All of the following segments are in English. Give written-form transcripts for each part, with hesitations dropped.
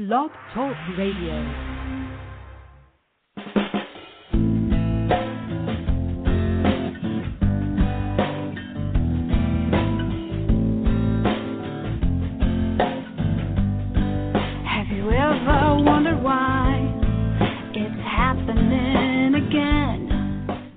Blog Talk Radio.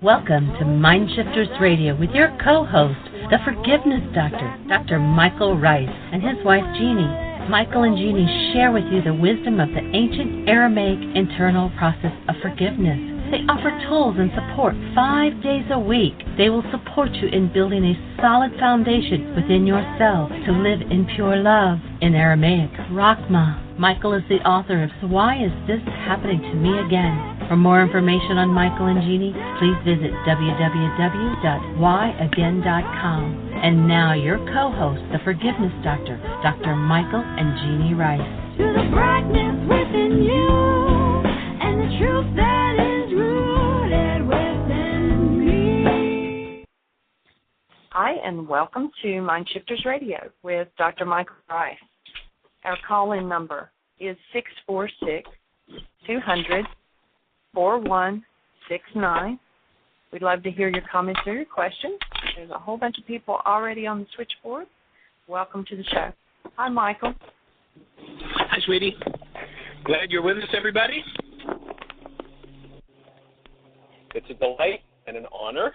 Welcome to MindShifters Radio with your co-host, the Forgiveness Doctor, Dr. Michael Ryce, and his wife, Jeanie. Michael and Jeanie share with you the wisdom of the ancient Aramaic internal process of forgiveness. They offer tools and support 5 days a week. They will support you in building a solid foundation within yourself to live in pure love. In Aramaic, Rakhma. Michael is the author of So Why Is This Happening to Me Again? For more information on Michael and Jeanie, please visit www.whyagain.com. And now your co-host, the Forgiveness Doctor, Dr. Michael and Jeanie Ryce. To the brightness within you, and the truth that is rooted within me. Hi, and welcome to MindShifters Radio with Dr. Michael Ryce. Our call-in number is 646-200-4169. We'd love to hear your comments or your questions. There's a whole bunch of people already on the switchboard. Welcome to the show. Hi, Michael. Hi, sweetie. Glad you're with us, everybody. It's a delight and an honor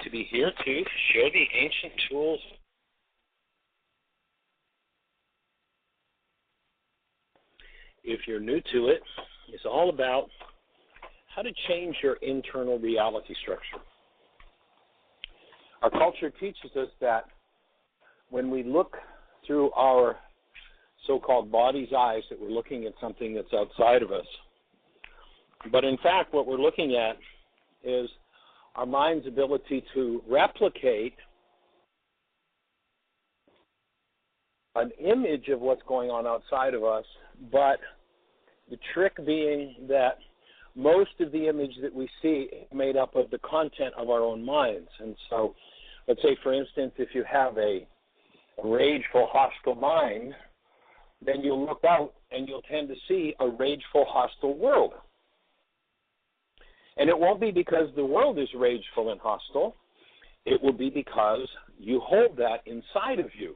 to be here to share the ancient tools. If you're new to it, it's all about how to change your internal reality structure. Our culture teaches us that when we look through our so-called body's eyes, that we're looking at something that's outside of us. But in fact, what we're looking at is our mind's ability to replicate an image of what's going on outside of us, but the trick being that most of the image that we see is made up of the content of our own minds. And so, let's say, for instance, if you have a rageful, hostile mind, then you'll look out and you'll tend to see a rageful, hostile world. And it won't be because the world is rageful and hostile. It will be because you hold that inside of you.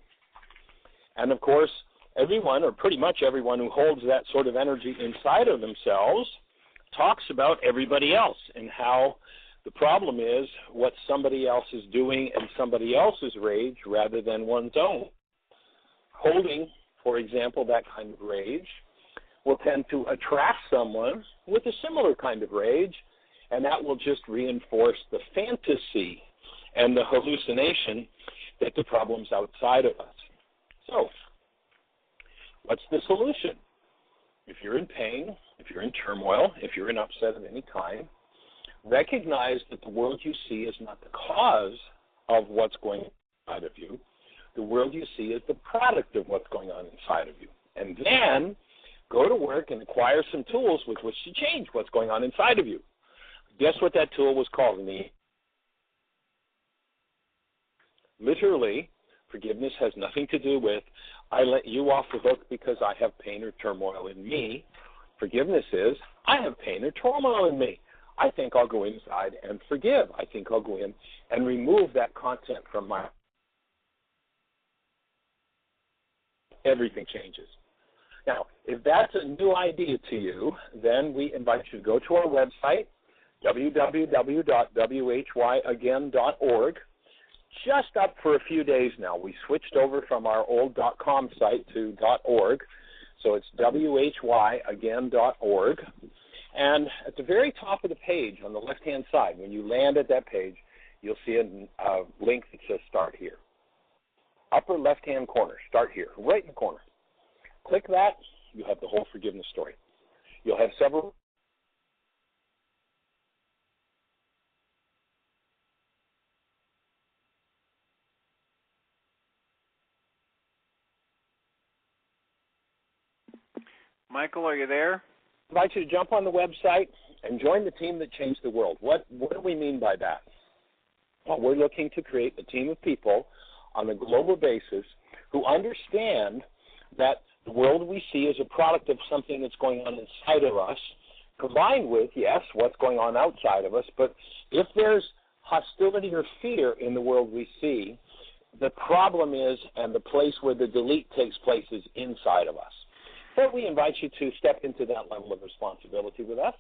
And, of course, everyone, or pretty much everyone who holds that sort of energy inside of themselves talks about everybody else and how the problem is what somebody else is doing and somebody else's rage rather than one's own. Holding, for example, that kind of rage will tend to attract someone with a similar kind of rage, and that will just reinforce the fantasy and the hallucination that the problem's outside of us. So, what's the solution? If you're in pain, if you're in turmoil, if you're in upset of any kind, recognize that the world you see is not the cause of what's going on inside of you. The world you see is the product of what's going on inside of you. And then go to work and acquire some tools with which to change what's going on inside of you. Guess what that tool was called? Literally, forgiveness has nothing to do with, I let you off the hook because I have pain or turmoil in me. Forgiveness is, I have pain or turmoil in me. I think I'll go inside and forgive. I think I'll go in and remove that content from my... Everything changes. Now, if that's a new idea to you, then we invite you to go to our website, www.whyagain.org. Just up for a few days now. We switched over from our old .com site to .org, so it's whyagain.org. And at the very top of the page, on the left-hand side, when you land at that page, you'll see a link that says Start Here. Upper left-hand corner, Start Here, right in the corner. Click that, you have the whole forgiveness story. You'll have several... Michael, are you there? I invite you to jump on the website and join the team that changed the world. What do we mean by that? Well, we're looking to create a team of people on a global basis who understand that The world we see is a product of something that's going on inside of us, combined with, yes, what's going on outside of us. But if there's hostility or fear in the world we see, the problem is, and the place where the delete takes place is inside of us. So we invite you to step into that level of responsibility with us.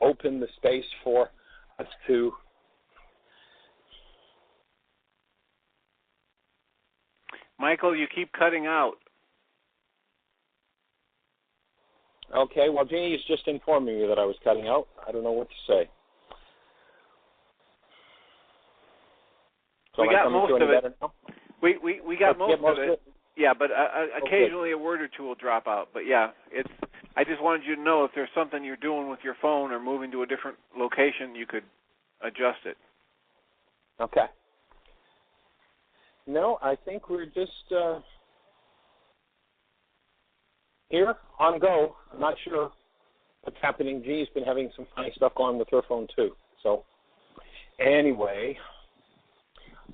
Open the space for us to Michael, you keep cutting out. Okay, well, Jeanie is just informing me that I was cutting out. I don't know what to say. So we got most of it. We got most of it. Yeah, but occasionally a word or two will drop out. But yeah, I just wanted you to know if there's something you're doing with your phone or moving to a different location, you could adjust it. Okay. No, I think we're just here on go. I'm not sure what's happening. Jeannie's been having some funny stuff going with her phone too. So anyway,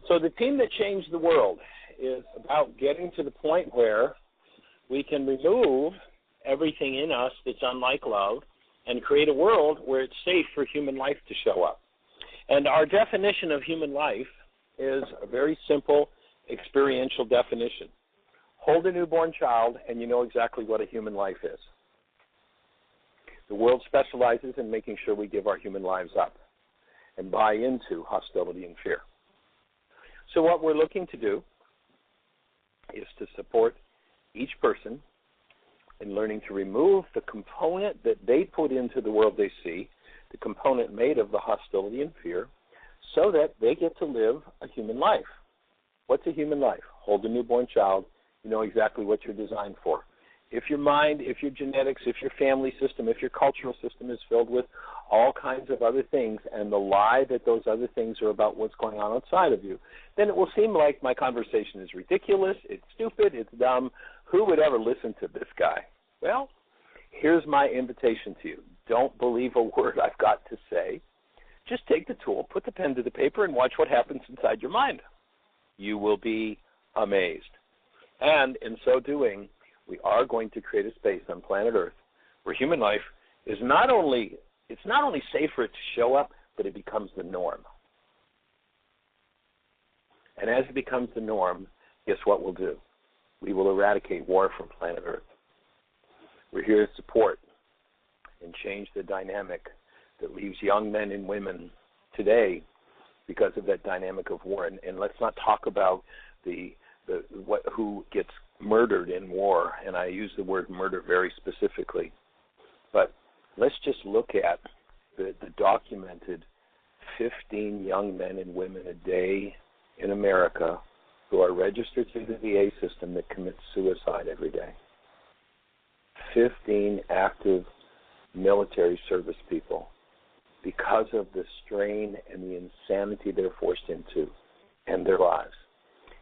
so the team that changed the world is about getting to the point where we can remove everything in us that's unlike love and create a world where it's safe for human life to show up. And our definition of human life is a very simple experiential definition. Hold a newborn child and you know exactly what a human life is. The world specializes in making sure we give our human lives up and buy into hostility and fear. So what we're looking to do is to support each person in learning to remove the component that they put into the world they see, the component made of the hostility and fear, so that they get to live a human life. What's a human life? Hold a newborn child. You know exactly what you're designed for. If your mind, if your genetics, if your family system, if your cultural system is filled with all kinds of other things and the lie that those other things are about what's going on outside of you, then it will seem like my conversation is ridiculous, it's stupid, it's dumb. Who would ever listen to this guy? Well, here's my invitation to you. Don't believe a word I've got to say. Just take the tool, put the pen to the paper, and watch what happens inside your mind. You will be amazed. And in so doing, we are going to create a space on planet Earth where human life is not only safe for it to show up, but it becomes the norm. And as it becomes the norm, guess what we'll do? We will eradicate war from planet Earth. We're here to support and change the dynamic that leaves young men and women today because of that dynamic of war. And let's not talk about who gets murdered in war, and I use the word murder very specifically. But let's just look at the documented 15 young men and women a day in America who are registered through the VA system that commit suicide every day. 15 active military service people because of the strain and the insanity they're forced into and their lives.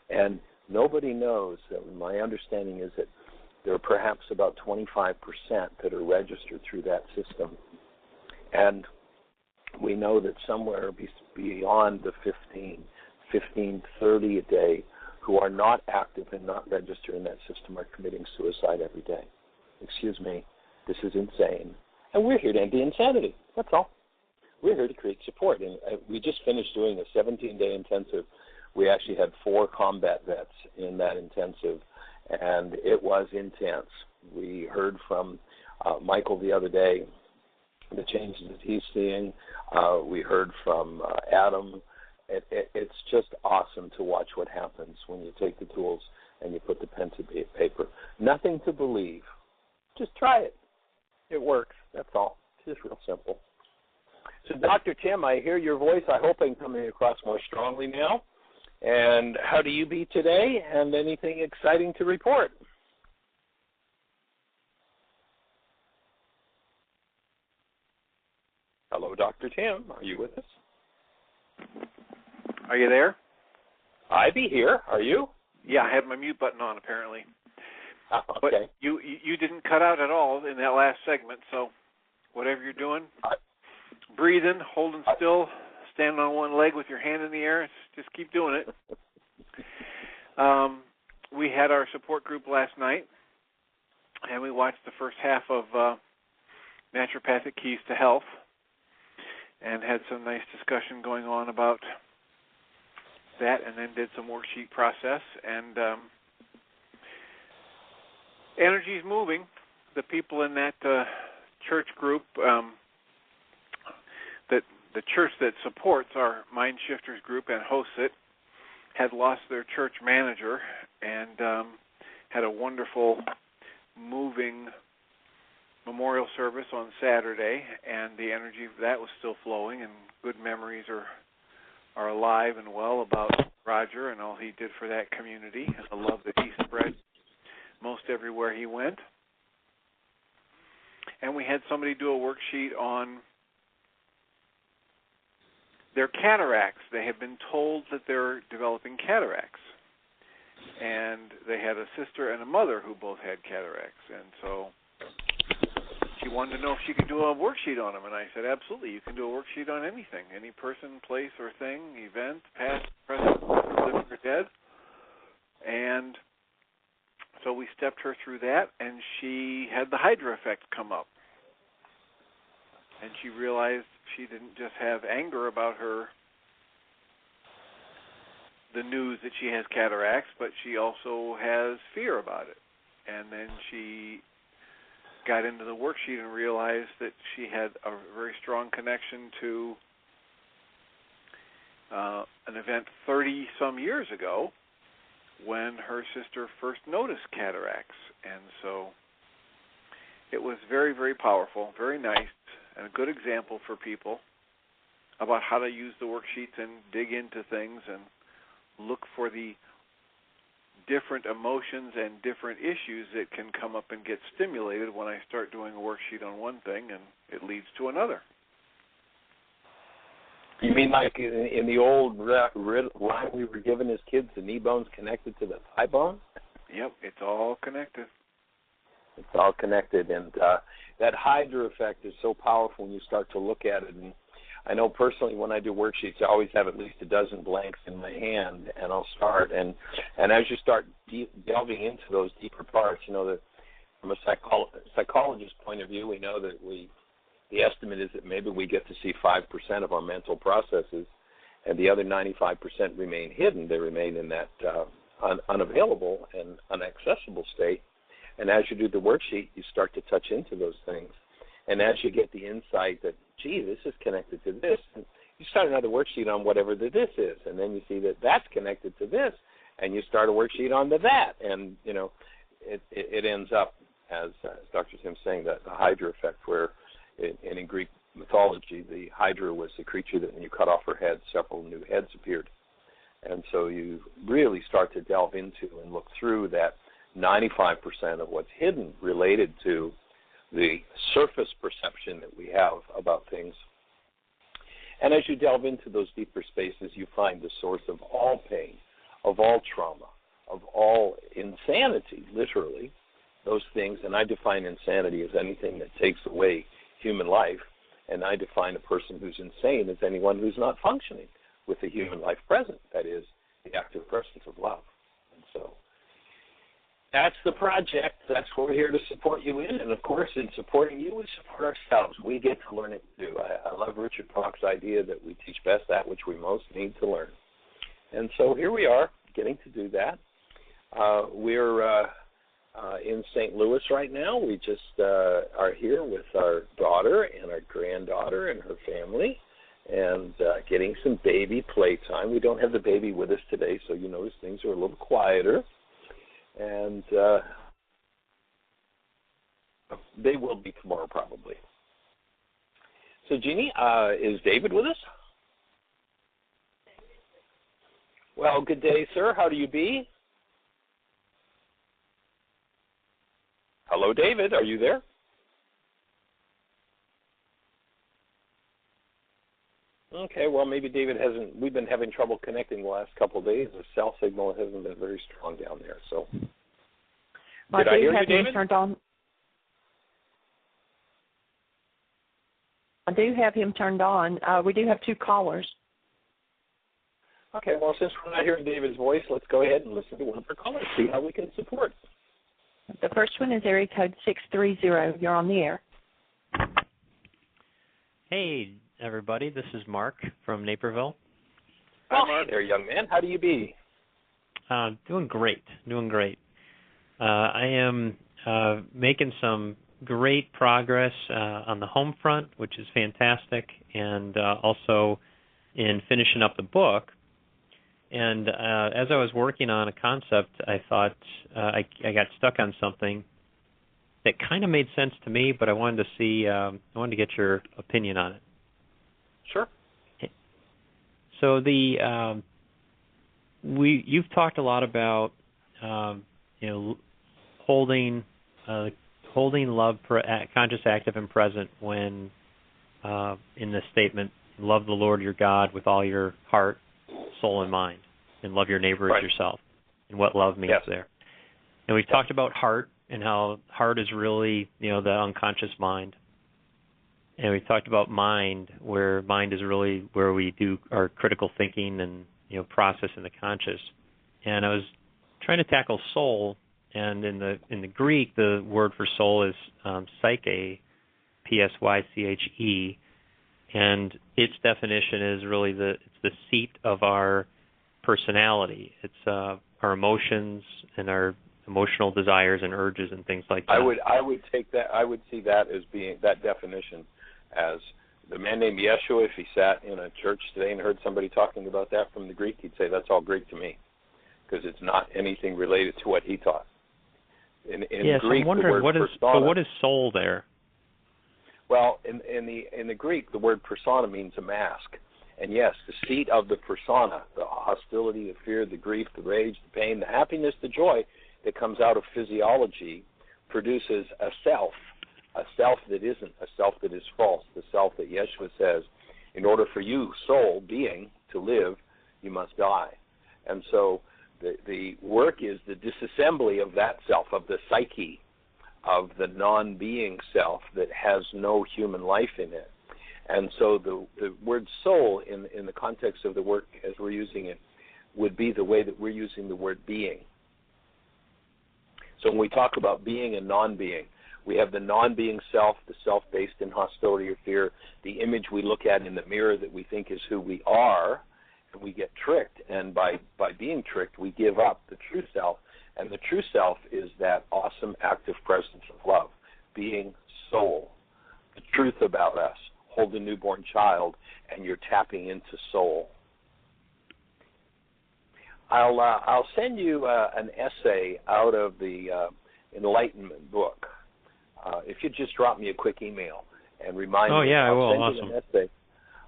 And nobody knows that my understanding is that there are perhaps about 25% that are registered through that system. And we know that somewhere beyond the 15, 30 a day who are not active and not registered in that system are committing suicide every day. Excuse me, this is insane. And we're here to end the insanity. That's all. We're here to create support. And we just finished doing a 17-day intensive. We actually had 4 combat vets in that intensive, and it was intense. We heard from Michael the other day, the changes that he's seeing. We heard from Adam. It's just awesome to watch what happens when you take the tools and you put the pen to paper. Nothing to believe. Just try it. It works. That's all. It's just real simple. So, Dr. Tim, I hear your voice. I hope I'm coming across more strongly now. And how do you be today? And anything exciting to report? Hello, Dr. Tim. Are you with us? Are you there? I be here. Are you? Yeah, I had my mute button on apparently. Okay. But you didn't cut out at all in that last segment, so whatever you're doing, breathing, holding still, standing on one leg with your hand in the air, just keep doing it. we had our support group last night, and we watched the first half of Naturopathic Keys to Health, and had some nice discussion going on about that, and then did some worksheet process. And energy's moving. The people in that church group, that the church that supports our MindShifters group and hosts it, had lost their church manager, and had a wonderful, moving memorial service on Saturday, and the energy of that was still flowing, and good memories are alive and well about Roger and all he did for that community, and the love that he spread most everywhere he went. And we had somebody do a worksheet on their cataracts. They had been told that they're developing cataracts, and they had a sister and a mother who both had cataracts, and so she wanted to know if she could do a worksheet on them, and I said, absolutely, you can do a worksheet on anything, any person, place, or thing, event, past, present, living, or dead. And so we stepped her through that, and she had the Hydra effect come up. And she realized she didn't just have anger about the news that she has cataracts, but she also has fear about it. And then she got into the worksheet and realized that she had a very strong connection to an event 30-some years ago when her sister first noticed cataracts. And so it was very, very powerful, very nice, and a good example for people about how to use the worksheets and dig into things and look for the different emotions and different issues that can come up and get stimulated when I start doing a worksheet on one thing and it leads to another. You mean like in the old line we were given as kids, the knee bone's connected to the thigh bone? Yep, it's all connected. It's all connected, and that Hydra effect is so powerful when you start to look at it. And I know personally when I do worksheets, I always have at least a dozen blanks in my hand, and I'll start. And as you start delving into those deeper parts, you know, that from a psychologist's point of view, we know that the estimate is that maybe we get to see 5% of our mental processes, and the other 95% remain hidden. They remain in that unavailable and inaccessible state. And as you do the worksheet, you start to touch into those things. And as you get the insight that, gee, this is connected to this, and you start another worksheet on whatever the this is, and then you see that that's connected to this, and you start a worksheet on the that. And, you know, it ends up, as Dr. Tim's saying, that the Hydra effect, where in Greek mythology, the Hydra was the creature that when you cut off her head, several new heads appeared. And so you really start to delve into and look through that 95% of what's hidden related to the surface perception that we have about things. And as you delve into those deeper spaces, you find the source of all pain, of all trauma, of all insanity, literally, those things. And I define insanity as anything that takes away human life, and I define a person who's insane as anyone who's not functioning with the human life present, that is, the active presence of love. And so that's the project. That's what we're here to support you in. And, of course, in supporting you, we support ourselves. We get to learn it, too. I love Richard Falk's idea that we teach best that which we most need to learn. And so here we are, getting to do that. We're in St. Louis right now. We just are here with our daughter and our granddaughter and her family and getting some baby playtime. We don't have the baby with us today, so you notice things are a little quieter. And they will be tomorrow probably. So, Jeanie, is David with us? Well, good day, sir. How do you be? Hello, David. Are you there? Okay, well, maybe David hasn't. We've been having trouble connecting the last couple of days. The cell signal hasn't been very strong down there. So, well, did I hear you, David? I do have him turned on. We do have two callers. Okay, well, since we're not hearing David's voice, let's go ahead and listen to one of our callers, see how we can support. The first one is area code 630. You're on the air. Hey, everybody. This is Mark from Naperville. Hi, Mark. Hey there, young man. How do you be? Doing great. I am making some great progress on the home front, which is fantastic, and also in finishing up the book. And as I was working on a concept, I thought I got stuck on something that kind of made sense to me, but I wanted to see, I wanted to get your opinion on it. Sure. So you've talked a lot about holding love, conscious, active, and present when in the statement, love the Lord your God with all your heart, soul, and mind, and love your neighbor as yourself, and what love means there. And we've talked about heart and how heart is really, the unconscious mind. And we talked about mind, where mind is really where we do our critical thinking and, process in the conscious. And I was trying to tackle soul, and in the Greek, the word for soul is psyche, Psyche, and its definition is really it's the seat of our personality. It's our emotions and our emotional desires and urges and things like that. I would take that. I would see that as being that definition as the man named Yeshua. If he sat in a church today and heard somebody talking about that from the Greek, he'd say that's all Greek to me, because it's not anything related to what he taught. In yes, Greek, I'm wondering what is soul there? Well, in the Greek, the word persona means a mask. And yes, the seat of the persona, the hostility, the fear, the grief, the rage, the pain, the happiness, the joy that comes out of physiology produces a self that isn't, a self that is false, the self that Yeshua says, in order for you, soul, being, to live, you must die. And so the work is the disassembly of that self, of the psyche, of the non-being self that has no human life in it. And so the word soul in the context of the work as we're using it would be the way that we're using the word being. So when we talk about being and non-being, we have the non-being self, the self based in hostility or fear, the image we look at in the mirror that we think is who we are, and we get tricked. And by being tricked, we give up the true self. And the true self is that awesome, active presence of love, being soul, the truth about us. Hold a newborn child, and you're tapping into soul. I'll send you an essay out of the Enlightenment book. If you just drop me a quick email and remind me. Oh, yeah, I will. Send awesome. You an essay.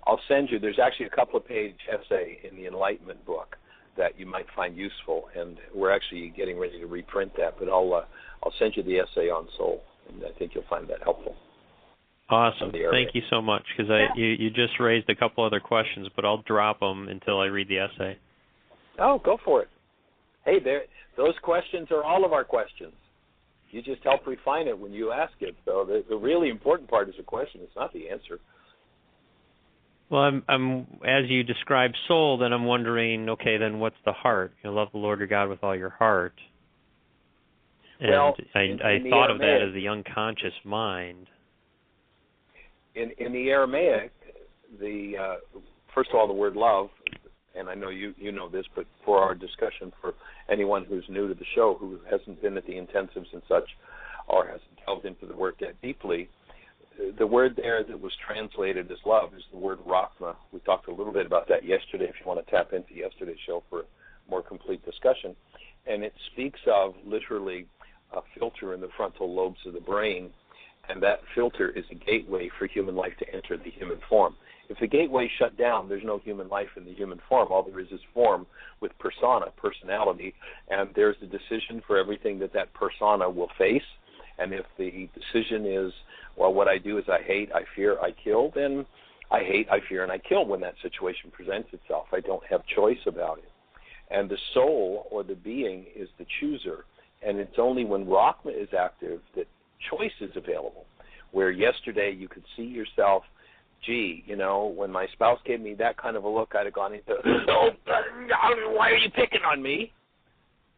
I'll send you. There's actually a couple of page essay in the Enlightenment book that you might find useful, and we're actually getting ready to reprint that. But I'll send you the essay on soul, and I think you'll find that helpful. Awesome. Thank you so much, because you just raised a couple other questions, but I'll drop them until I read the essay. Oh, go for it. Hey, those questions are all of our questions. You just help refine it when you ask it. So the really important part is the question. It's not the answer. Well, I'm as you describe soul, then I'm wondering, okay, then what's the heart? Love the Lord your God with all your heart. And well, I thought of that as the unconscious mind. In the Aramaic, first of all, the word love, and I know you know this, but for our discussion, for anyone who's new to the show, who hasn't been at the intensives and such, or hasn't delved into the work that deeply, the word there that was translated as love is the word Rakhma. We talked a little bit about that yesterday, if you want to tap into yesterday's show for a more complete discussion. And it speaks of literally a filter in the frontal lobes of the brain, and that filter is a gateway for human life to enter the human form. If the gateway is shut down, there's no human life in the human form. All there is form with persona, personality, and there's a decision for everything that persona will face. And if the decision is, well, what I do is I hate, I fear, I kill, then I hate, I fear, and I kill when that situation presents itself. I don't have choice about it. And the soul, or the being, is the chooser. And it's only when Rakhma is active that choice is available, where yesterday you could see yourself gee, when my spouse gave me that kind of a look, I'd have gone into, why are you picking on me?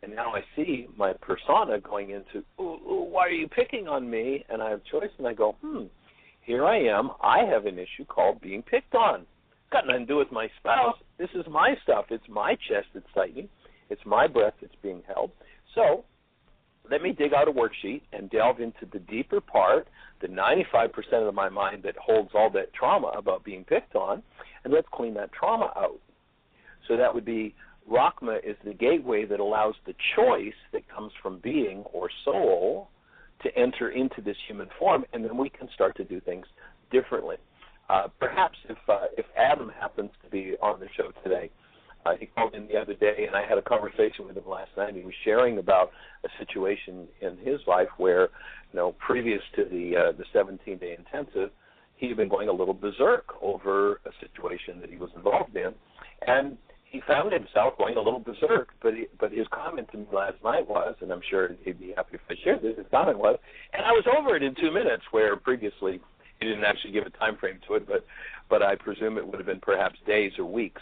And now I see my persona going into, why are you picking on me? And I have choice, and I go, here I am. I have an issue called being picked on. Got nothing to do with my spouse. This is my stuff. It's my chest that's tightening. It's my breath that's being held. So let me dig out a worksheet and delve into the deeper part, the 95% of my mind that holds all that trauma about being picked on, and let's clean that trauma out. So that would be, Rakhma is the gateway that allows the choice that comes from being or soul to enter into this human form, and then we can start to do things differently. Perhaps if Adam happens to be on the show today, he called in the other day, and I had a conversation with him last night. He was sharing about a situation in his life where, previous to the 17-day intensive, he had been going a little berserk over a situation that he was involved in, and he found himself going a little berserk. But his comment to me last night was, and I'm sure he'd be happy if I shared this, his comment was, and I was over it in 2 minutes, where previously he didn't actually give a time frame to it, but I presume it would have been perhaps days or weeks.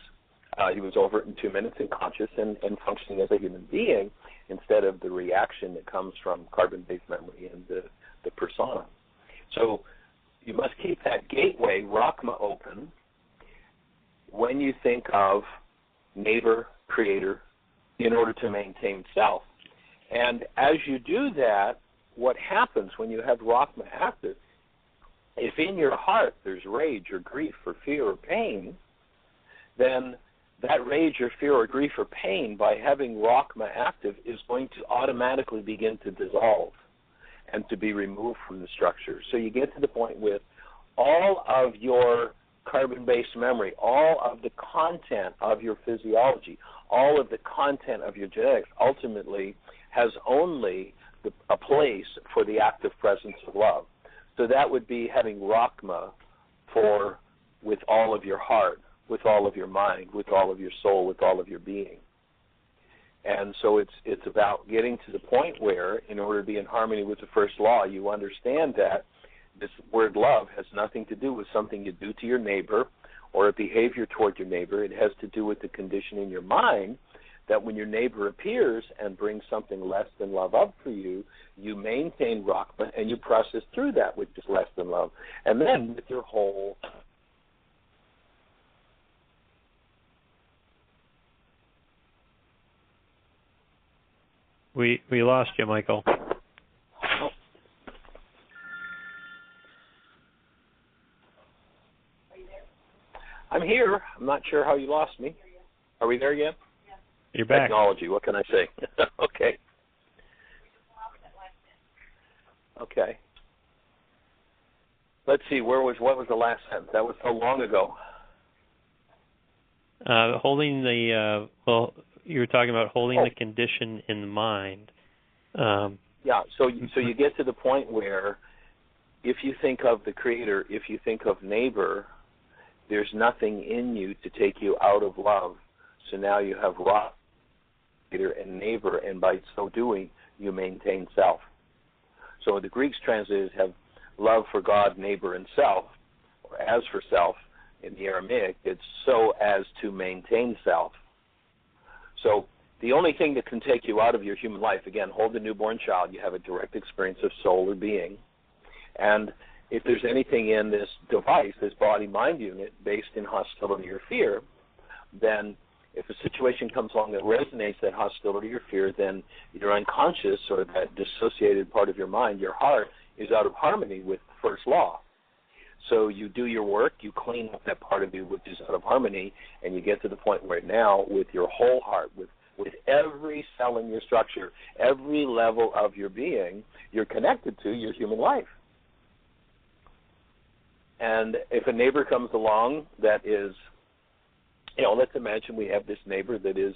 He was over it in 2 minutes and conscious and functioning as a human being instead of the reaction that comes from carbon-based memory and the persona. So you must keep that gateway, Rakhma, open when you think of neighbor, creator, in order to maintain self. And as you do that, what happens when you have Rakhma active, if in your heart there's rage or grief or fear or pain, then that rage or fear or grief or pain, by having Rakhma active, is going to automatically begin to dissolve and to be removed from the structure. So you get to the point with all of your carbon-based memory, all of the content of your physiology, all of the content of your genetics ultimately has only a place for the active presence of love. So that would be having Rakhma with all of your heart, with all of your mind, with all of your soul, with all of your being. And so it's about getting to the point where, in order to be in harmony with the first law, you understand that this word love has nothing to do with something you do to your neighbor or a behavior toward your neighbor. It has to do with the condition in your mind that when your neighbor appears and brings something less than love up for you, you maintain Rakhma and you process through that which is less than love. And then with your whole... We lost you, Michael. I'm here. I'm not sure how you lost me. Are we there yet? You're back. Technology, what can I say? Okay. Okay. Let's see, what was the last sentence? That was so long ago. Holding the, you were talking about holding the condition in the mind. Yeah, so you get to the point where if you think of the creator, if you think of neighbor, there's nothing in you to take you out of love. So now you have Rakhma, creator, and neighbor, and by so doing, you maintain self. So the Greeks translators have love for God, neighbor, and self, or as for self. In the Aramaic, it's so as to maintain self. So the only thing that can take you out of your human life, again, hold a newborn child, you have a direct experience of soul or being. And if there's anything in this device, this body-mind unit, based in hostility or fear, then if a situation comes along that resonates that hostility or fear, then your unconscious or that dissociated part of your mind, your heart, is out of harmony with the first law. So you do your work, you clean up that part of you which is out of harmony, and you get to the point where now with your whole heart, with every cell in your structure, every level of your being, you're connected to your human life. And if a neighbor comes along that is, let's imagine we have this neighbor that is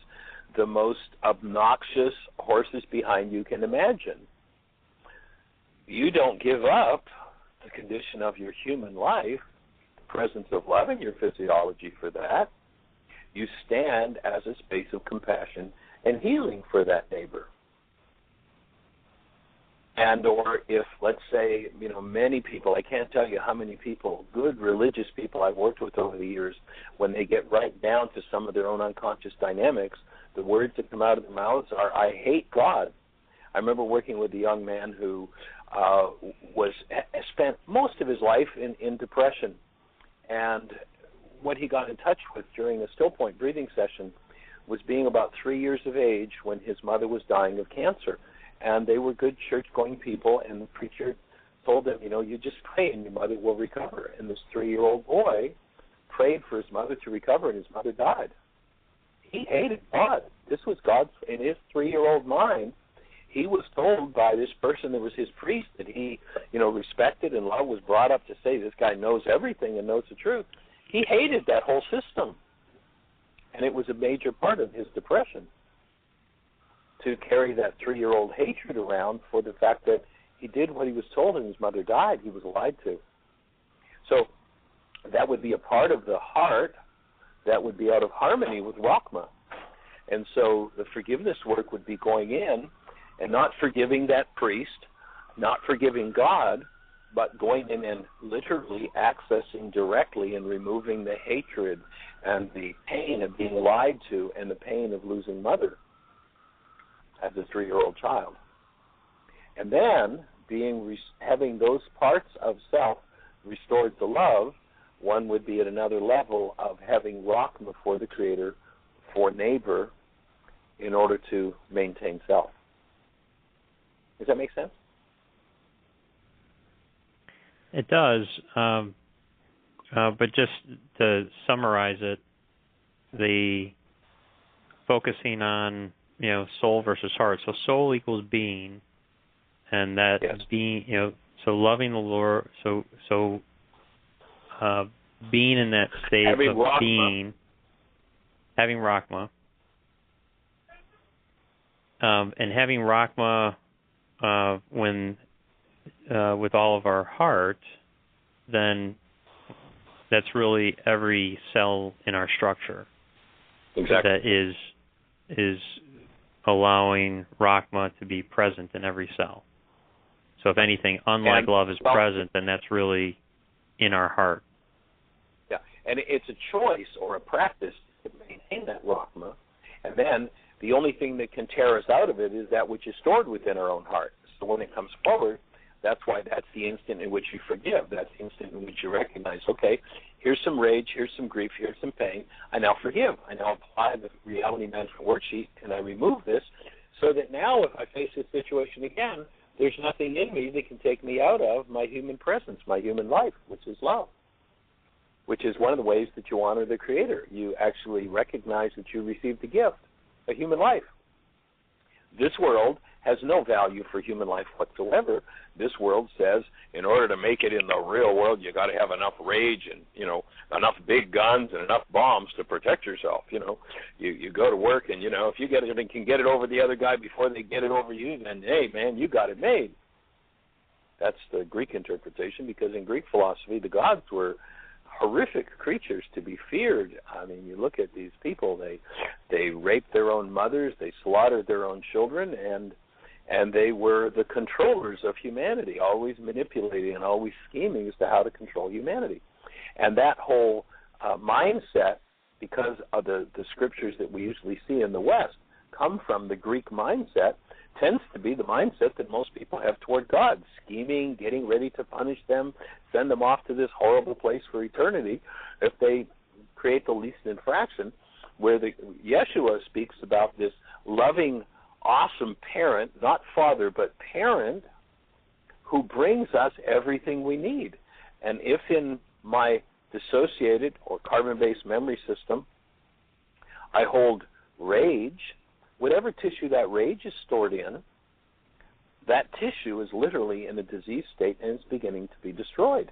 the most obnoxious horses behind you can imagine. You don't give up the condition of your human life, the presence of love in your physiology for that. You stand as a space of compassion and healing for that neighbor. And or if, let's say, many people, I can't tell you how many people, good religious people I've worked with over the years, when they get right down to some of their own unconscious dynamics, the words that come out of their mouths are, I hate God. I remember working with a young man who spent most of his life in depression. And what he got in touch with during a still point breathing session was being about 3 years of age when his mother was dying of cancer. And they were good church-going people, and the preacher told them, you just pray and your mother will recover. And this 3-year-old boy prayed for his mother to recover, and his mother died. He hated God. This was God's, in his 3-year-old mind, he was told by this person that was his priest that he, respected and loved, was brought up to say, this guy knows everything and knows the truth. He hated that whole system. And it was a major part of his depression to carry that 3-year-old hatred around for the fact that he did what he was told and his mother died. He was lied to. So that would be a part of the heart that would be out of harmony with Rakhma. And so the forgiveness work would be going in and not forgiving that priest, not forgiving God, but going in and literally accessing directly and removing the hatred and the pain of being lied to and the pain of losing mother as a 3-year-old child. And then having those parts of self restored to love, one would be at another level of having Rakhma for the Creator, for neighbor, in order to maintain self. Does that make sense? It does. But just to summarize it, the focusing on soul versus heart. So soul equals being, and that being, so loving the Lord. So being in that state having of Rakhma. Being, having Rakhma, and having Rakhma when with all of our heart, then that's really every cell in our structure. Exactly. That is allowing Rakhma to be present in every cell. So if anything, unlike love is present, then that's really in our heart. Yeah, and it's a choice or a practice to maintain that Rakhma, and then the only thing that can tear us out of it is that which is stored within our own heart. So when it comes forward, that's why that's the instant in which you forgive. That's the instant in which you recognize, okay, here's some rage, here's some grief, here's some pain. I now forgive. I now apply the reality management worksheet, and I remove this so that now if I face this situation again, there's nothing in me that can take me out of my human presence, my human life, which is love, which is one of the ways that you honor the Creator. You actually recognize that you received a gift, a human life. This world has no value for human life whatsoever. This world says in order to make it in the real world, you got to have enough rage and, enough big guns and enough bombs to protect yourself. You go to work and, if you get it and can get it over the other guy before they get it over you, then, hey, man, you got it made. That's the Greek interpretation, because in Greek philosophy, the gods were horrific creatures to be feared. I mean, you look at these people, they raped their own mothers, they slaughtered their own children, and they were the controllers of humanity, always manipulating and always scheming as to how to control humanity. And that whole mindset, because of the scriptures that we usually see in the West, come from the Greek mindset, tends to be the mindset that most people have toward God, scheming, getting ready to punish them, send them off to this horrible place for eternity if they create the least infraction, where Yeshua speaks about this loving, awesome parent, not father, but parent, who brings us everything we need. And if in my dissociated or carbon-based memory system I hold rage, whatever tissue that rage is stored in, that tissue is literally in a disease state and it's beginning to be destroyed.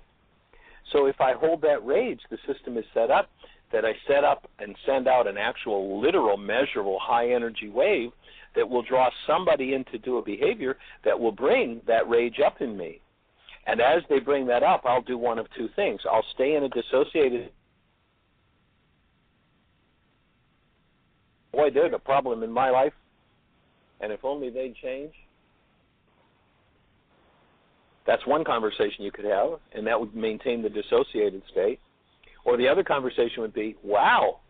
So if I hold that rage, the system is set up that I set up and send out an actual, literal, measurable, high-energy wave that will draw somebody in to do a behavior that will bring that rage up in me. And as they bring that up, I'll do one of two things. I'll stay in a dissociated... Boy, there's a problem in my life, and if only they'd change. That's one conversation you could have, and that would maintain the dissociated state. Or the other conversation would be, wow,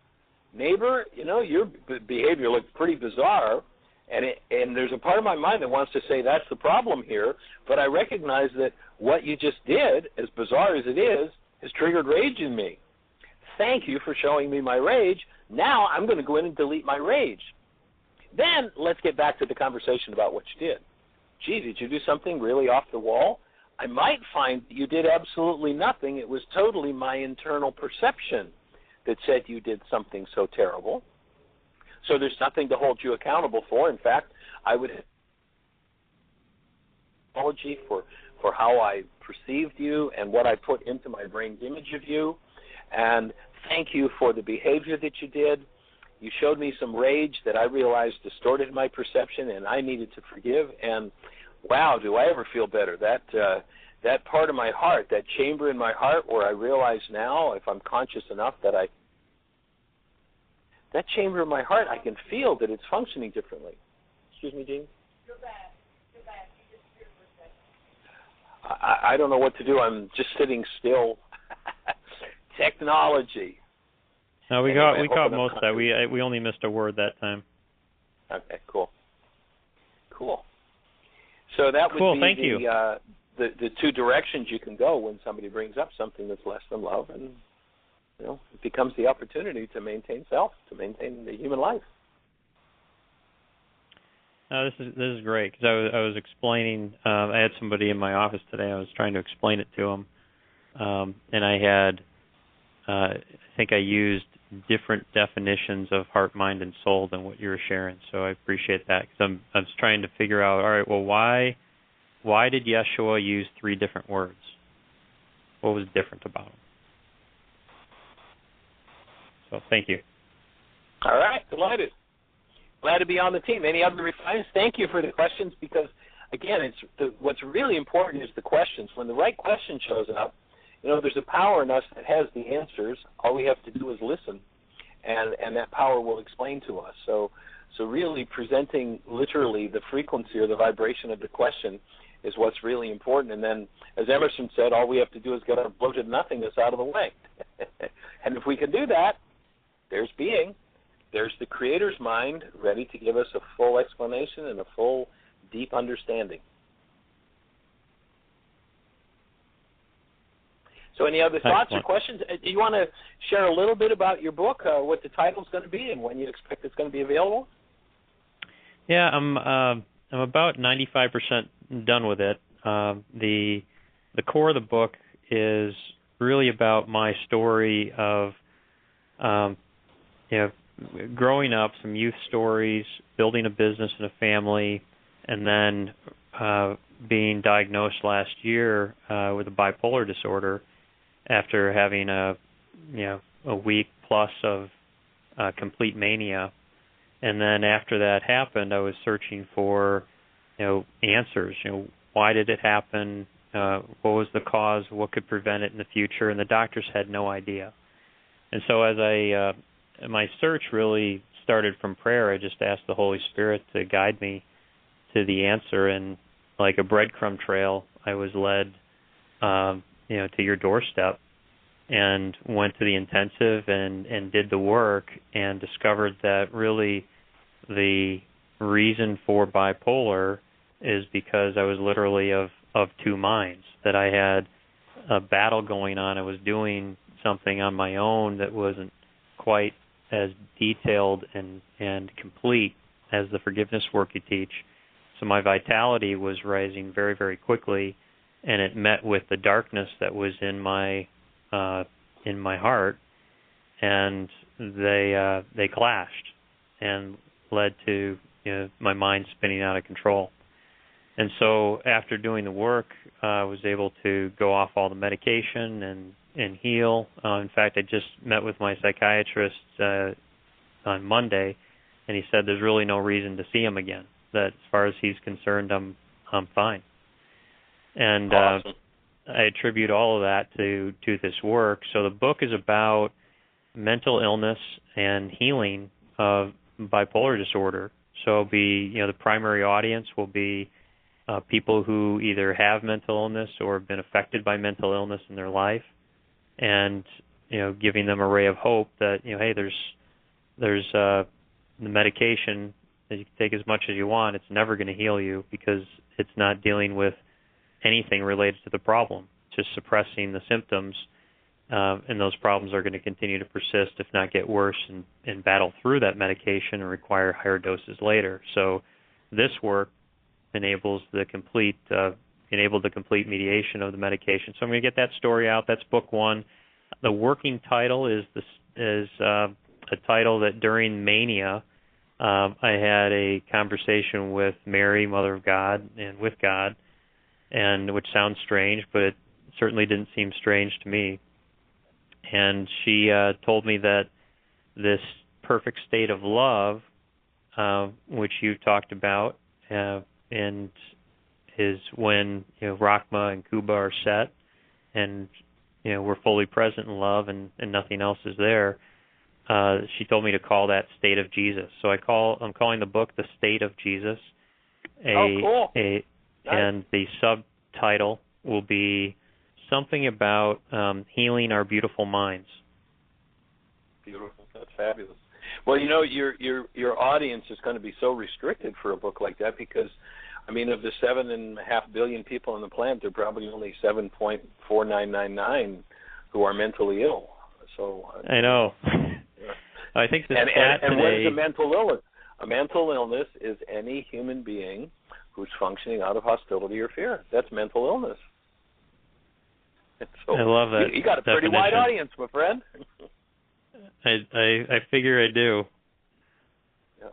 neighbor, your behavior looks pretty bizarre, and there's a part of my mind that wants to say that's the problem here, but I recognize that what you just did, as bizarre as it is, has triggered rage in me. Thank you for showing me my rage. Now I'm going to go in and delete my rage. Then let's get back to the conversation about what you did. Gee, did you do something really off the wall? I might find that you did absolutely nothing. It was totally my internal perception that said you did something so terrible. So there's nothing to hold you accountable for. In fact, I would apology for how I perceived you and what I put into my brain's image of you. And thank you for the behavior that you did. You showed me some rage that I realized distorted my perception, and I needed to forgive. And wow, do I ever feel better. That part of my heart, that chamber in my heart where I realize now, if I'm conscious enough that chamber in my heart, I can feel that it's functioning differently. Excuse me, Jean? You're bad. You disappeared for a second. I don't know what to do. I'm just sitting still. Technology. No, we caught most of that. We only missed a word that time. Okay, cool. So that would be thank you. The two directions you can go when somebody brings up something that's less than love, and it becomes the opportunity to maintain self, to maintain the human life. This is great, because I was explaining. I had somebody in my office today. I was trying to explain it to him, and I had. I think I used different definitions of heart, mind, and soul than what you were sharing. So I appreciate that, because I was trying to figure out, all right, well, why did Yeshua use 3 different words? What was different about them? So thank you. All right, delighted. Glad to be on the team. Any other replies? Thank you for the questions, because, again, what's really important is the questions. When the right question shows up, there's a power in us that has the answers. All we have to do is listen, and that power will explain to us. So really presenting literally the frequency or the vibration of the question is what's really important. And then, as Emerson said, all we have to do is get our bloated nothingness out of the way. And if we can do that, there's being. There's the Creator's mind ready to give us a full explanation and a full, deep understanding. So any other thoughts or questions? Do you want to share a little bit about your book, what the title's going to be, and when you expect it's going to be available? Yeah, I'm about 95% done with it. The core of the book is really about my story of growing up, some youth stories, building a business and a family, and then being diagnosed last year with a bipolar disorder after having a week plus of complete mania. And then after that happened, I was searching for answers. Why did it happen? What was the cause? What could prevent it in the future? And the doctors had no idea. And so as my search really started from prayer. I just asked the Holy Spirit to guide me to the answer, and like a breadcrumb trail, I was led to your doorstep, and went to the intensive and did the work, and discovered that really the reason for bipolar is because I was literally of two minds, that I had a battle going on. I was doing something on my own that wasn't quite as detailed and complete as the forgiveness work you teach. So my vitality was rising very, very quickly, and it met with the darkness that was in my heart, and they clashed and led to my mind spinning out of control. And so after doing the work, I was able to go off all the medication and heal. In fact, I just met with my psychiatrist on Monday, and he said there's really no reason to see him again, that as far as he's concerned, I'm fine. And awesome. I attribute all of that to this work. So the book is about mental illness and healing of bipolar disorder. So it'll be, the primary audience will be people who either have mental illness or have been affected by mental illness in their life, and giving them a ray of hope that hey, there's the medication that you can take as much as you want. It's never going to heal you because it's not dealing with anything related to the problem, just suppressing the symptoms, and those problems are going to continue to persist, if not get worse, and battle through that medication and require higher doses later. So this work enabled the complete mediation of the medication. So I'm going to get that story out. That's book one. The working title is a title that during Mania I had a conversation with Mary, Mother of God, and with God, and which sounds strange, but it certainly didn't seem strange to me. And she told me that this perfect state of love, which you talked about, and is when Rakhma and Kuba are set, and we're fully present in love, and nothing else is there. She told me to call that State of Jesus. So I'm calling the book The State of Jesus. Cool. Nice. And the subtitle will be something about healing our beautiful minds. Beautiful. That's fabulous. Well, your audience is going to be so restricted for a book like that because, of the 7.5 billion people on the planet, there are probably only 7.4999 who are mentally ill. So I know. I think the stat and today. what is a mental illness? A mental illness is any human being who's functioning out of hostility or fear. That's mental illness. So I love that. You got a pretty wide audience, my friend. I figure I do. Yeah.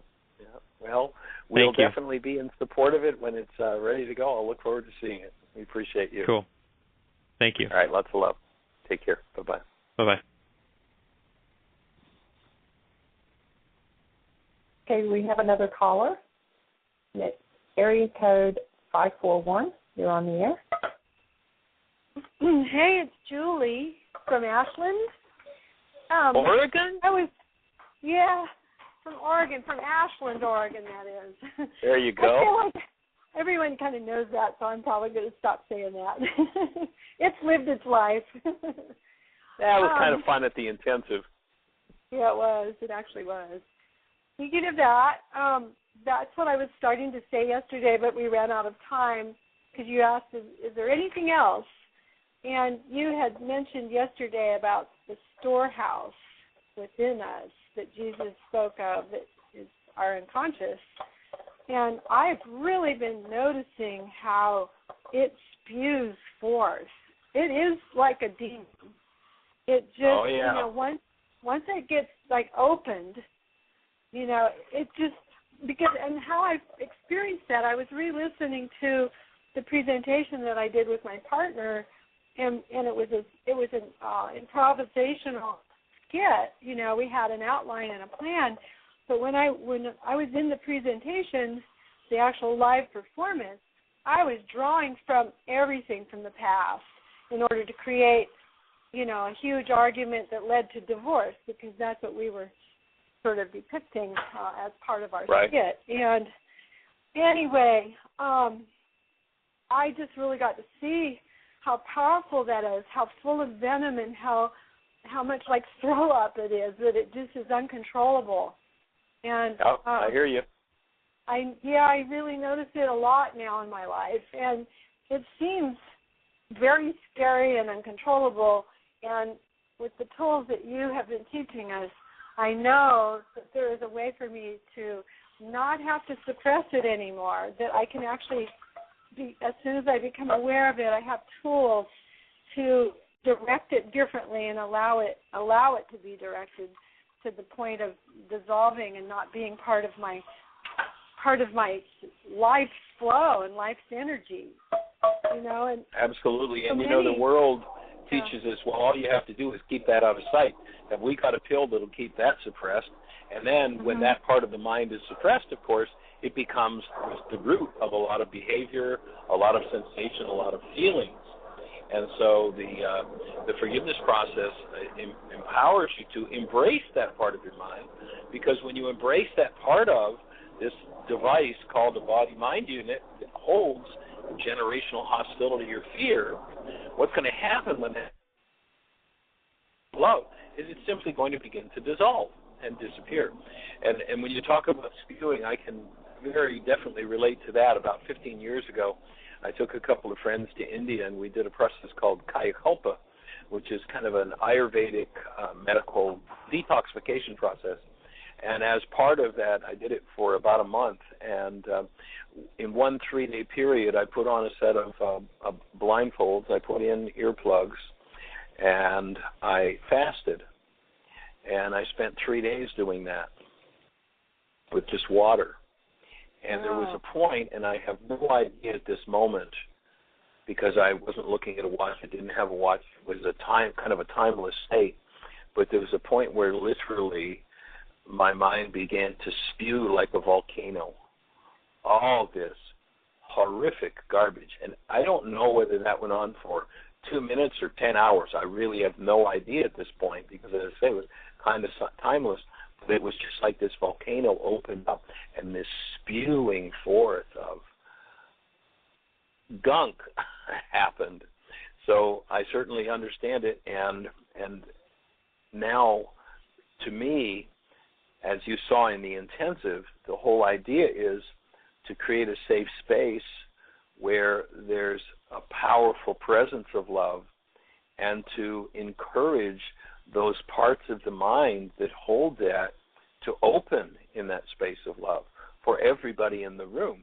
Well, we'll definitely be in support of it when it's ready to go. I'll look forward to seeing it. We appreciate you. Cool. Thank you. All right, lots of love. Take care. Bye-bye. Bye-bye. Okay, we have another caller. It's area code 541. You're on the air. Hey, it's Julie from Ashland. Oregon? From Oregon, from Ashland, Oregon, that is. There you go. I feel like everyone kind of knows that, so I'm probably going to stop saying that. It's lived its life. That was kind of fun at the intensive. Yeah, it was. It actually was. Speaking of that, that's what I was starting to say yesterday, but we ran out of time because you asked, is there anything else? And you had mentioned yesterday about the storehouse within us that Jesus spoke of that is our unconscious. And I've really been noticing how it spews forth. It is like a demon. It just, once it gets opened, it just, and how I've experienced that, I was re-listening to the presentation that I did with my partner, and it was an improvisational skit. We had an outline and a plan, but when I was in the presentation, the actual live performance, I was drawing from everything from the past in order to create, a huge argument that led to divorce, because that's what we were sort of depicting as part of our skit. And anyway, I just really got to see how powerful that is, how full of venom, and how much like throw up it is, that it just is uncontrollable. And I hear you. I really notice it a lot now in my life, and it seems very scary and uncontrollable. And with the tools that you have been teaching us, I know that there is a way for me to not have to suppress it anymore, that I can actually as soon as I become aware of it, I have tools to direct it differently and allow it to be directed to the point of dissolving and not being part of my life's flow and life's energy. And absolutely. And the world teaches us, well, all you have to do is keep that out of sight. Have we got a pill that'll keep that suppressed? And then when that part of the mind is suppressed, of course, it becomes the root of a lot of behavior, a lot of sensation, a lot of feelings. And so the forgiveness process empowers you to embrace that part of your mind, because when you embrace that part of this device called a body-mind unit that holds generational hostility or fear, what's going to happen when that love is it's simply going to begin to dissolve and disappear. And when you talk about spewing, I can very definitely relate to that. About 15 years ago, I took a couple of friends to India, and we did a process called Kayakalpa, which is kind of an Ayurvedic medical detoxification process. And as part of that, I did it for about a month. And in one 3-day period, I put on a set of blindfolds. I put in earplugs, and I fasted. And I spent 3 days doing that with just water. And there was a point, and I have no idea at this moment, because I wasn't looking at a watch, I didn't have a watch, it was a time, kind of a timeless state, but there was a point where literally my mind began to spew like a volcano, all this horrific garbage. And I don't know whether that went on for 2 minutes or 10 hours. I really have no idea at this point, because as I say, it was kind of timeless. But it was just like this volcano opened up, and this spewing forth of gunk happened. So I certainly understand it, and now, to me, as you saw in the intensive, the whole idea is to create a safe space where there's a powerful presence of love, and to encourage those parts of the mind that hold that to open in that space of love for everybody in the room,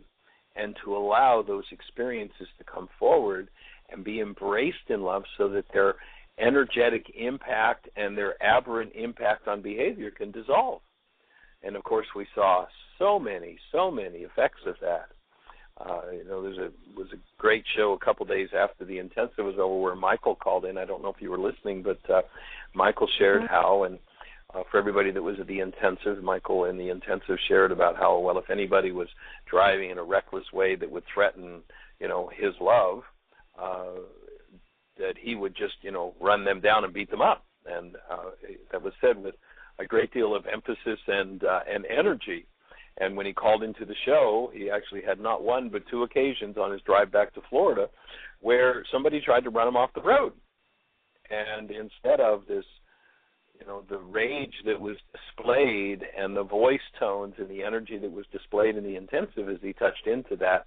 and to allow those experiences to come forward and be embraced in love, so that their energetic impact and their aberrant impact on behavior can dissolve. And of course, we saw so many effects of that. There was a great show a couple days after the intensive was over where Michael called in. I don't know if you were listening, but Michael shared how, and for everybody that was at the intensive, Michael in the intensive shared about how, well, if anybody was driving in a reckless way that would threaten, his love, that he would just, run them down and beat them up. And that was said with a great deal of emphasis and energy. And when he called into the show, he actually had not one but 2 occasions on his drive back to Florida where somebody tried to run him off the road. And instead of this, the rage that was displayed and the voice tones and the energy that was displayed in the intensive as he touched into that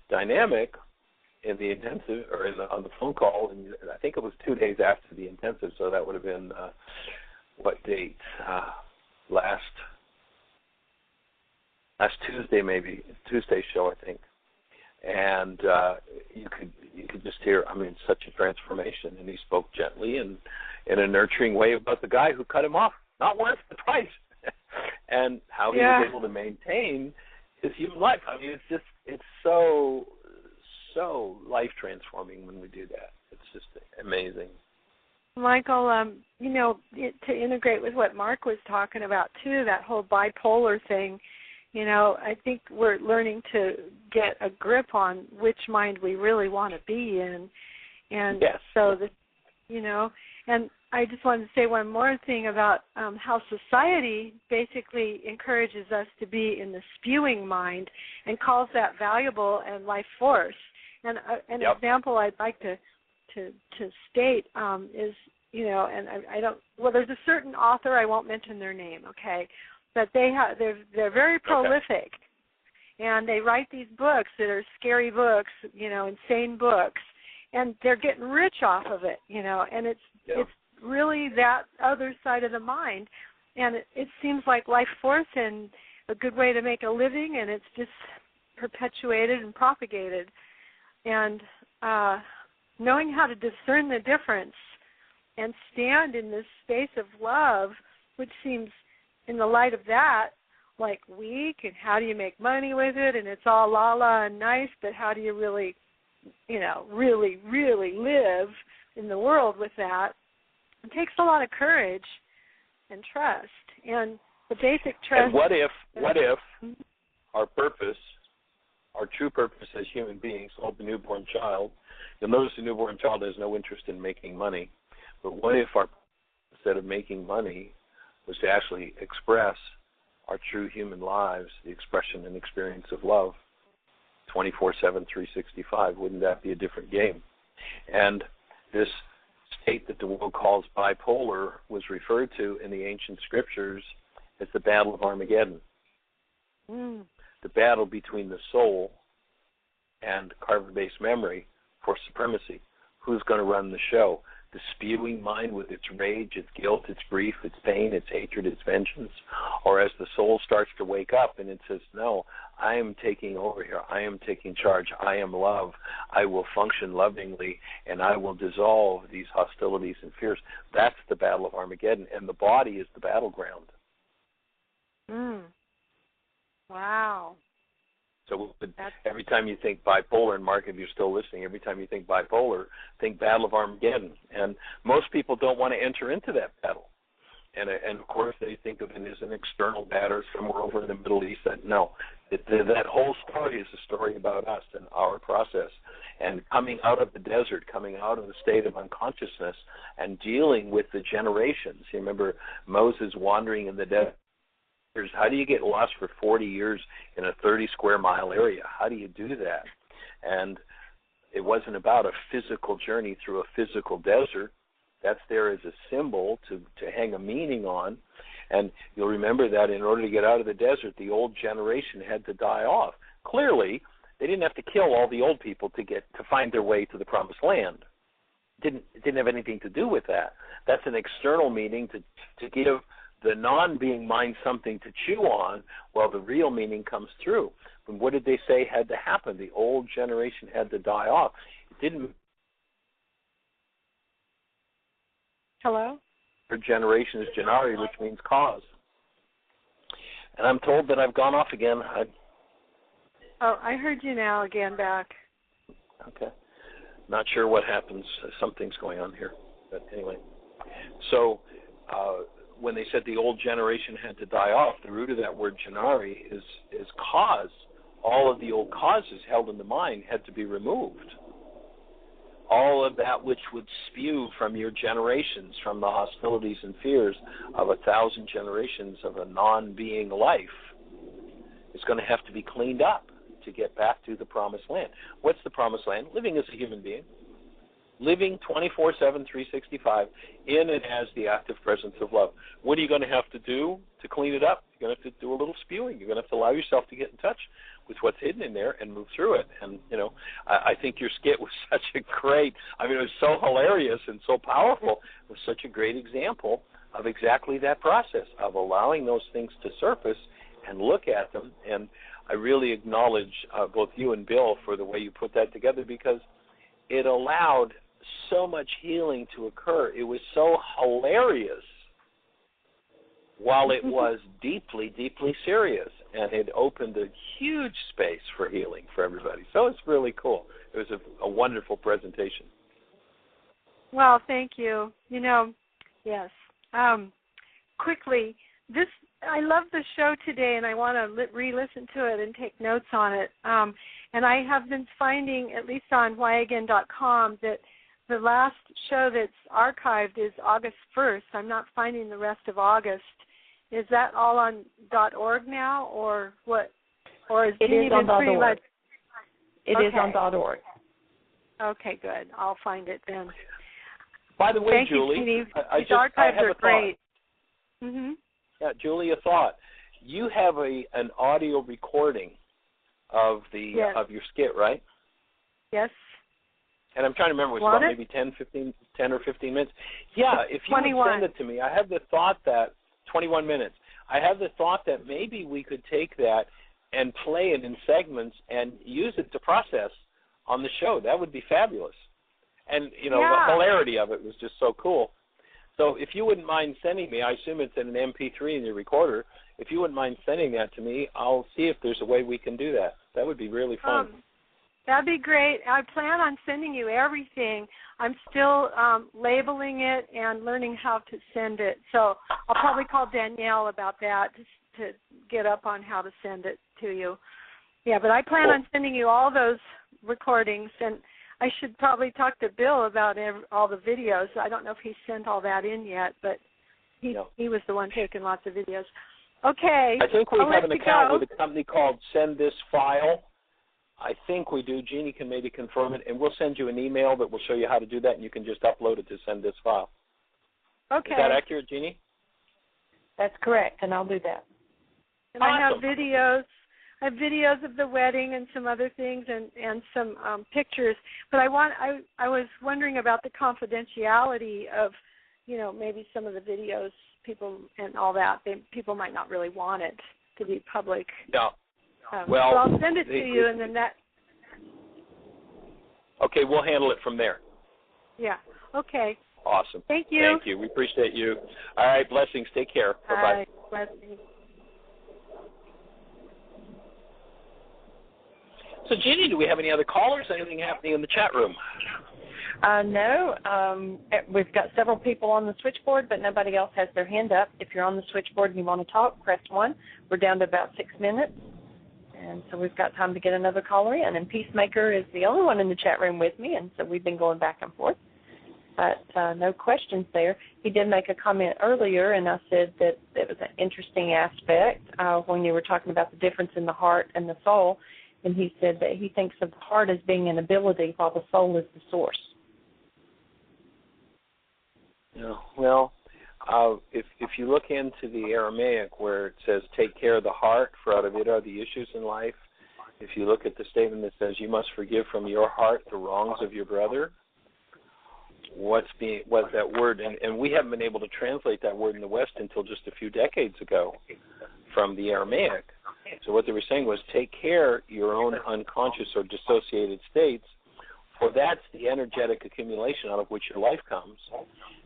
dynamic in the intensive, or on the phone call, and I think it was 2 days after the intensive, so that would have been, what date? Last Tuesday, maybe, Tuesday show, I think. And you could just hear, such a transformation. And he spoke gently and in a nurturing way about the guy who cut him off, not once but twice, and how he was able to maintain his human life. It's so life transforming when we do that. It's just amazing. Michael, to integrate with what Mark was talking about too, that whole bipolar thing. I think we're learning to get a grip on which mind we really want to be in. And and I just wanted to say one more thing about how society basically encourages us to be in the spewing mind and calls that valuable and life force. And an example I'd like to state is, and I don't, there's a certain author, I won't mention their name, okay, but they're very prolific, and they write these books that are scary books, insane books, and they're getting rich off of it, and it's really that other side of the mind, and it seems like life force and a good way to make a living, and it's just perpetuated and propagated, and knowing how to discern the difference and stand in this space of love, which seems, in the light of that, like weak, and how do you make money with it, and it's all la-la and nice, but how do you really, really, really live in the world with that? It takes a lot of courage and trust, and the basic trust. And what if our purpose, our true purpose as human beings, hold the newborn child? You'll notice the newborn child has no interest in making money, but what if our, instead of making money, was to actually express our true human lives, the expression and experience of love, 24/7, 365. Wouldn't that be a different game? And this state that the world calls bipolar was referred to in the ancient scriptures as the Battle of Armageddon. The battle between the soul and carbon-based memory for supremacy. Who's going to run the show? The spewing mind with its rage, its guilt, its grief, its pain, its hatred, its vengeance? Or as the soul starts to wake up and it says, no, I am taking over here. I am taking charge. I am love. I will function lovingly, and I will dissolve these hostilities and fears. That's the Battle of Armageddon, and the body is the battleground. Wow. So every time you think bipolar, and Mark, if you're still listening, every time you think bipolar, think Battle of Armageddon. And most people don't want to enter into that battle. And of course, they think of it as an external battle somewhere over in the Middle East. No, that whole story is a story about us and our process. And coming out of the desert, coming out of the state of unconsciousness, and dealing with the generations. You remember Moses wandering in the desert. How do you get lost for 40 years in a 30-square-mile area? How do you do that? And it wasn't about a physical journey through a physical desert. That's there as a symbol to hang a meaning on. And you'll remember that in order to get out of the desert, the old generation had to die off. Clearly, they didn't have to kill all the old people to find their way to the promised land. It didn't have anything to do with that. That's an external meaning to give the non-being mind something to chew on while the real meaning comes through. And what did they say had to happen? The old generation had to die off. It didn't. Hello? Third generation is Janari, which means cause. And I'm told that I've gone off again. I heard you now again back. Okay. Not sure what happens. Something's going on here. But anyway. So, when they said the old generation had to die off, the root of that word Janari is cause. All of the old causes held in the mind had to be removed. All of that which would spew from your generations, from the hostilities and fears of 1,000 generations of a non-being life, is going to have to be cleaned up to get back to the promised land. What's the promised land? Living as a human being. Living 24/7, 365 in and as the active presence of love. What are you going to have to do to clean it up? You're going to have to do a little spewing. You're going to have to allow yourself to get in touch with what's hidden in there and move through it. And, I think your skit was such a great, it was so hilarious and so powerful. It was such a great example of exactly that process, of allowing those things to surface and look at them. And I really acknowledge both you and Bill for the way you put that together, because it allowed so much healing to occur. It was so hilarious while it was deeply, deeply serious, and it opened a huge space for healing for everybody. So it's really cool. It was a wonderful presentation. Well, thank you. Yes. Quickly, I love the show today, and I want to re-listen to it and take notes on it. And I have been finding, at least on whyagain.com, that the last show that's archived is August 1st. I'm not finding the rest of August. Is that all on .org now, or what? Or is it is on .org. It is on .org. Okay, good. I'll find it then. By the way, Thank Julie, you, These archives are great. Mm-hmm. Yeah, Julie, a thought. You have an audio recording of of your skit, right? Yes. And I'm trying to remember, it was about maybe 10 or 15 minutes. Yeah, if you would send it to me, I have the thought that 21 minutes. I have the thought that maybe we could take that and play it in segments and use it to process on the show. That would be fabulous. And, the hilarity of it was just so cool. So if you wouldn't mind sending me, I assume it's in an MP3 in your recorder. If you wouldn't mind sending that to me, I'll see if there's a way we can do that. That would be really fun. That'd be great. I plan on sending you everything. I'm still labeling it and learning how to send it. So I'll probably call Danielle about that to get up on how to send it to you. Yeah, but I plan on sending you all those recordings, and I should probably talk to Bill about all the videos. I don't know if he sent all that in yet, but he was the one taking lots of videos. Okay. I think we I'll have an let you account go. with a company called Send This File. I think we do. Jeanie can maybe confirm it, and we'll send you an email that will show you how to do that, and you can just upload it to Send This File. Okay. Is that accurate, Jeanie? That's correct, and I'll do that. And awesome. I have videos. I have videos of the wedding and some other things and some pictures. But I was wondering about the confidentiality of, maybe some of the videos, people and all that. People might not really want it to be public. No. Well, so I'll send it to you, and then that. Okay, we'll handle it from there. Yeah. Okay. Awesome. Thank you. Thank you. We appreciate you. All right. Blessings. Take care. Bye-bye. Blessings. So, Jeanie, do we have any other callers? Anything happening in the chat room? No. We've got several people on the switchboard, but nobody else has their hand up. If you're on the switchboard and you want to talk, press 1. We're down to about 6 minutes, and so we've got time to get another caller in. And Peacemaker is the only one in the chat room with me, and so we've been going back and forth. But no questions there. He did make a comment earlier, and I said that it was an interesting aspect when you were talking about the difference in the heart and the soul. And he said that he thinks of the heart as being an ability while the soul is the source. Yeah, well, if you look into the Aramaic where it says, take care of the heart, for out of it are the issues in life, if you look at the statement that says, you must forgive from your heart the wrongs of your brother, what's that word? And we haven't been able to translate that word in the West until just a few decades ago from the Aramaic. So what they were saying was take care your own unconscious or dissociated states, for that's the energetic accumulation out of which your life comes.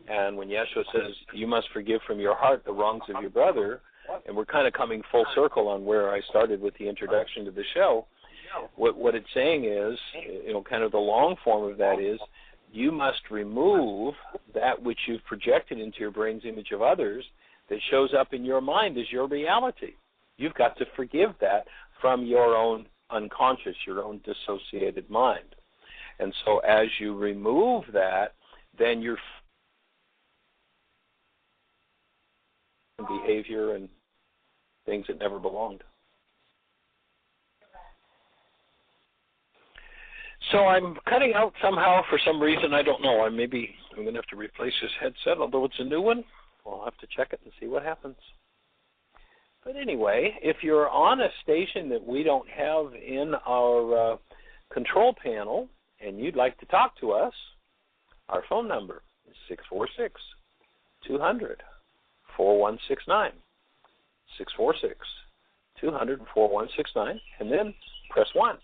And when Yeshua says you must forgive from your heart the wrongs of your brother, and we're kind of coming full circle on where I started with the introduction to the show, what it's saying is, kind of the long form of that is, you must remove that which you've projected into your brain's image of others that shows up in your mind as your reality. You've got to forgive that from your own unconscious, your own dissociated mind. And so as you remove that, then your behavior and things that never belonged. So I'm cutting out somehow for some reason. I don't know. I'm going to have to replace this headset, although it's a new one. We'll have to check it and see what happens. But anyway, if you're on a station that we don't have in our control panel and you'd like to talk to us, our phone number is 646-200-4169. 646-200-4169, and then press 1.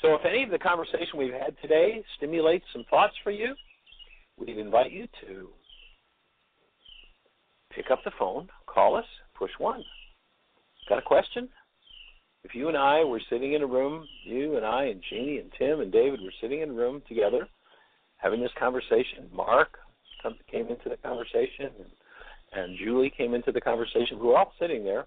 So if any of the conversation we've had today stimulates some thoughts for you, we'd invite you to pick up the phone, call us, push 1. Got a question? If you and I were sitting in a room, you and I and Jeanie and Tim and David were sitting in a room together having this conversation, Mark came into the conversation and Julie came into the conversation, we're all sitting there,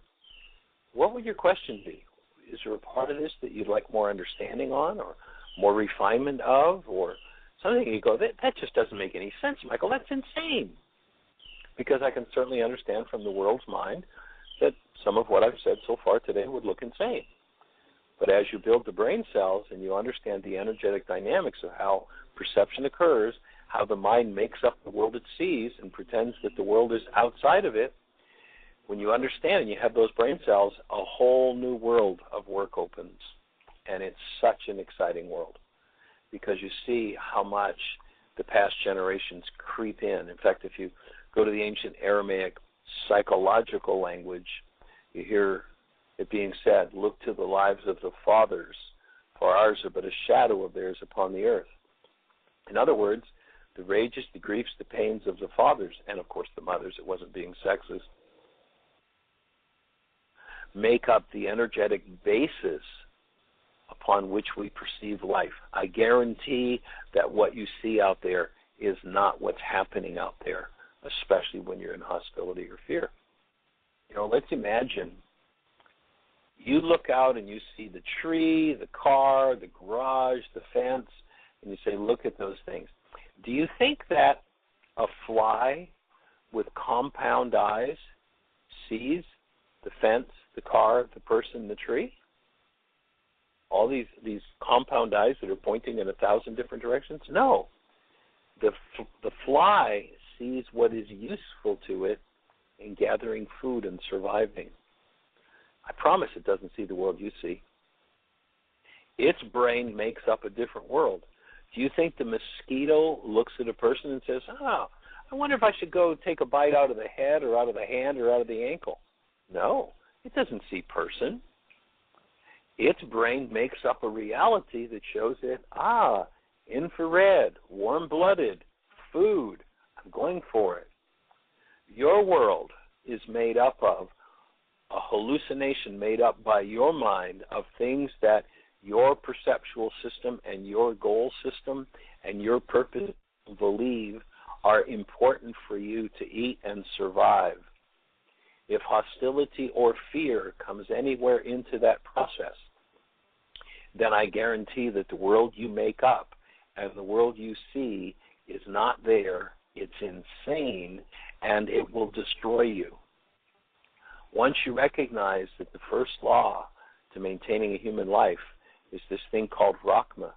what would your question be? Is there a part of this that you'd like more understanding on or more refinement of, or something you go, that just doesn't make any sense, Michael, that's insane? Because I can certainly understand from the world's mind that some of what I've said so far today would look insane. But as you build the brain cells and you understand the energetic dynamics of how perception occurs, how the mind makes up the world it sees and pretends that the world is outside of it, when you understand and you have those brain cells, a whole new world of work opens. And it's such an exciting world because you see how much the past generations creep in. In fact, if you go to the ancient Aramaic psychological language, you hear it being said, look to the lives of the fathers, for ours are but a shadow of theirs upon the earth. In other words, the rages, the griefs, the pains of the fathers, and of course the mothers, it wasn't being sexist, make up the energetic basis upon which we perceive life. I guarantee that what you see out there is not what's happening out there, especially when you're in hostility or fear. Let's imagine you look out and you see the tree, the car, the garage, the fence, and you say, look at those things. Do you think that a fly with compound eyes sees the fence, the car, the person, the tree? All these compound eyes that are pointing in 1,000 different directions? No. The fly sees what is useful to it in gathering food and surviving. I promise it doesn't see the world you see. Its brain makes up a different world. Do you think the mosquito looks at a person and says, I wonder if I should go take a bite out of the head or out of the hand or out of the ankle? No, it doesn't see person. Its brain makes up a reality that shows it, infrared, warm-blooded, food, I'm going for it. Your world is made up of a hallucination made up by your mind of things that your perceptual system and your goal system and your purpose believe are important for you to eat and survive. If hostility or fear comes anywhere into that process, then I guarantee that the world you make up and the world you see is not there, it's insane, and it will destroy you. Once you recognize that the first law to maintaining a human life is this thing called Rakhma,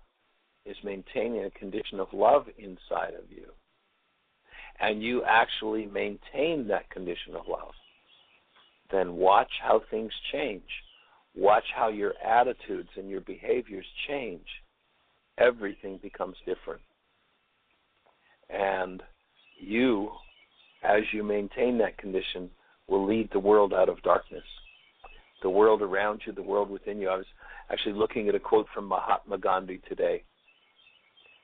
is maintaining a condition of love inside of you, and you actually maintain that condition of love, then watch how things change. Watch how your attitudes and your behaviors change. Everything becomes different. And you, as you maintain that condition, will lead the world out of darkness. The world around you, the world within you. I was actually looking at a quote from Mahatma Gandhi today.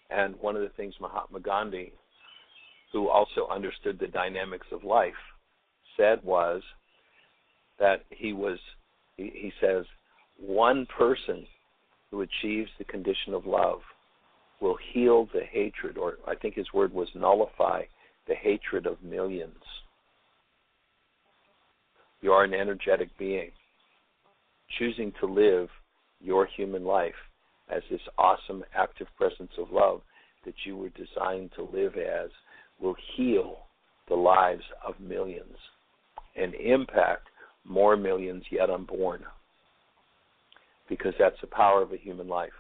And one of the things Mahatma Gandhi, who also understood the dynamics of life, said was that he says, one person who achieves the condition of love will heal the hatred, or I think his word was nullify the hatred of millions. You are an energetic being. Choosing to live your human life as this awesome active presence of love that you were designed to live as will heal the lives of millions and impact more millions yet unborn, because that's the power of a human life.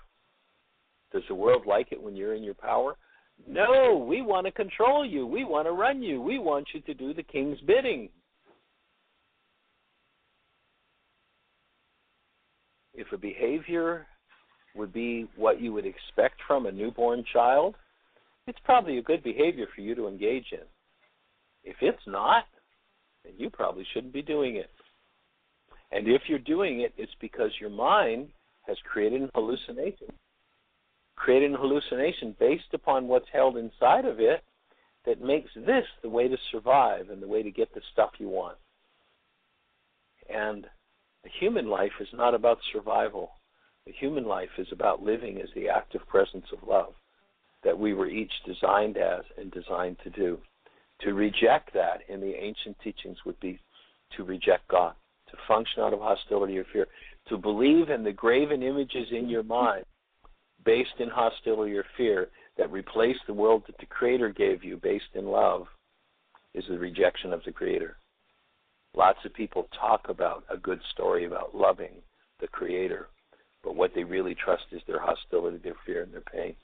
Does the world like it when you're in your power? No, we want to control you. We want to run you. We want you to do the king's bidding. If a behavior would be what you would expect from a newborn child, it's probably a good behavior for you to engage in. If it's not, then you probably shouldn't be doing it. And if you're doing it, it's because your mind has created an hallucination. Created an hallucination based upon what's held inside of it that makes this the way to survive and the way to get the stuff you want. And the human life is not about survival. The human life is about living as the active presence of love that we were each designed as and designed to do. To reject that in the ancient teachings would be to reject God, to function out of hostility or fear, to believe in the graven images in your mind based in hostility or fear that replace the world that the Creator gave you based in love is the rejection of the Creator. Lots of people talk about a good story about loving the Creator, but what they really trust is their hostility, their fear, and their pain.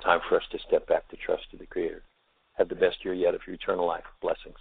Time for us to step back to trust to the Creator. Have the best year yet of your eternal life. Blessings.